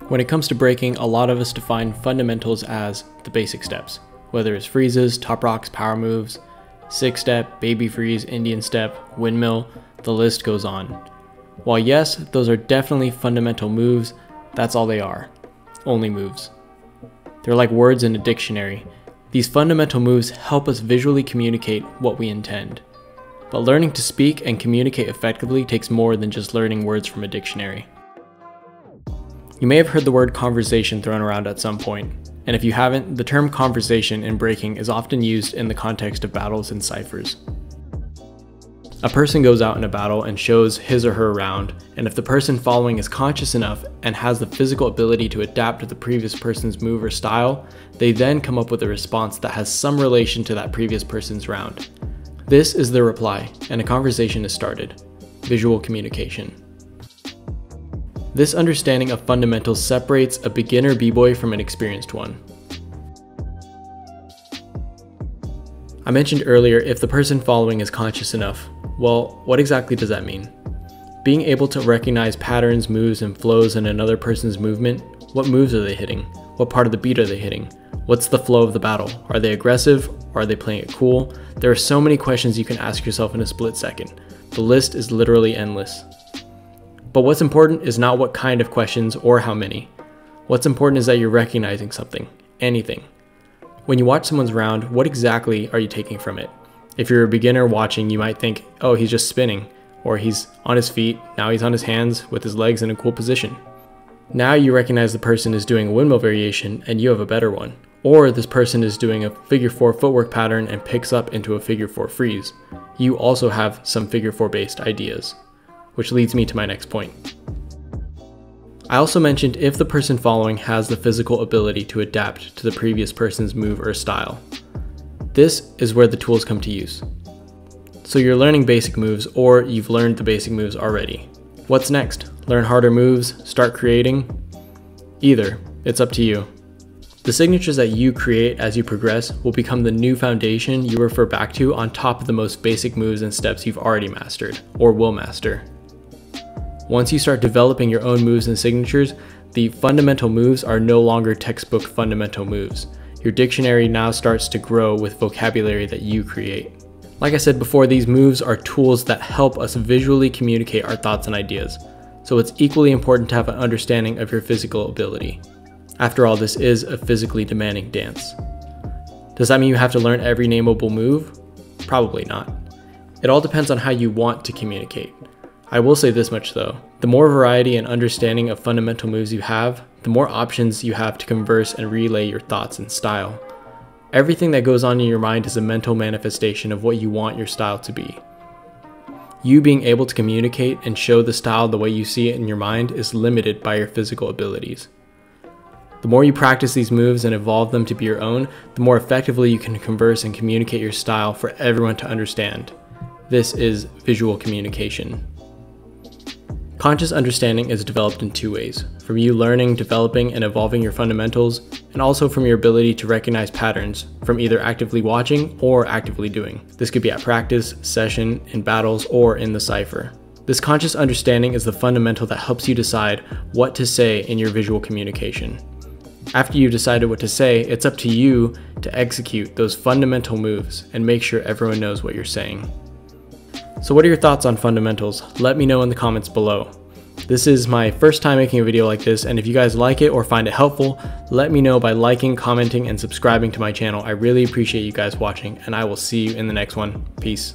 When it comes to breaking, a lot of us define fundamentals as the basic steps, whether it's freezes, top rocks, power moves, 6-step, baby freeze, Indian step, windmill, the list goes on. While yes, those are definitely fundamental moves, that's all they are, only moves. They're like words in a dictionary. These fundamental moves help us visually communicate what we intend. But learning to speak and communicate effectively takes more than just learning words from a dictionary. You may have heard the word conversation thrown around at some point, and if you haven't, the term conversation in breaking is often used in the context of battles and ciphers. A person goes out in a battle and shows his or her round, and if the person following is conscious enough and has the physical ability to adapt to the previous person's move or style, they then come up with a response that has some relation to that previous person's round. This is the reply, and a conversation is started. Visual communication. This understanding of fundamentals separates a beginner b-boy from an experienced one. I mentioned earlier if the person following is conscious enough. Well, what exactly does that mean? Being able to recognize patterns, moves, and flows in another person's movement. What moves are they hitting? What part of the beat are they hitting? What's the flow of the battle? Are they aggressive? Or are they playing it cool? There are so many questions you can ask yourself in a split second. The list is literally endless. But what's important is not what kind of questions or how many. What's important is that you're recognizing something, anything. When you watch someone's round, what exactly are you taking from it? If you're a beginner watching, you might think, oh, he's just spinning, or he's on his feet, now he's on his hands with his legs in a cool position. Now you recognize the person is doing a windmill variation and you have a better one. Or this person is doing a figure 4 footwork pattern and picks up into a figure 4 freeze. You also have some figure 4 based ideas. Which leads me to my next point. I also mentioned if the person following has the physical ability to adapt to the previous person's move or style. This is where the tools come to use. So you're learning basic moves, or you've learned the basic moves already. What's next? Learn harder moves? Start creating? Either. It's up to you. The signatures that you create as you progress will become the new foundation you refer back to on top of the most basic moves and steps you've already mastered, or will master. Once you start developing your own moves and signatures, the fundamental moves are no longer textbook fundamental moves. Your dictionary now starts to grow with vocabulary that you create. Like I said before, these moves are tools that help us visually communicate our thoughts and ideas, so it's equally important to have an understanding of your physical ability. After all, this is a physically demanding dance. Does that mean you have to learn every nameable move? Probably not. It all depends on how you want to communicate. I will say this much though, the more variety and understanding of fundamental moves you have, the more options you have to converse and relay your thoughts and style. Everything that goes on in your mind is a mental manifestation of what you want your style to be. You being able to communicate and show the style the way you see it in your mind is limited by your physical abilities. The more you practice these moves and evolve them to be your own, the more effectively you can converse and communicate your style for everyone to understand. This is visual communication. Conscious understanding is developed in two ways, from you learning, developing, and evolving your fundamentals, and also from your ability to recognize patterns from either actively watching or actively doing. This could be at practice, session, in battles, or in the cipher. This conscious understanding is the fundamental that helps you decide what to say in your visual communication. After you've decided what to say, it's up to you to execute those fundamental moves and make sure everyone knows what you're saying. So what are your thoughts on fundamentals? Let me know in the comments below. This is my first time making a video like this, and if you guys like it or find it helpful, let me know by liking, commenting, and subscribing to my channel. I really appreciate you guys watching, and I will see you in the next one. Peace.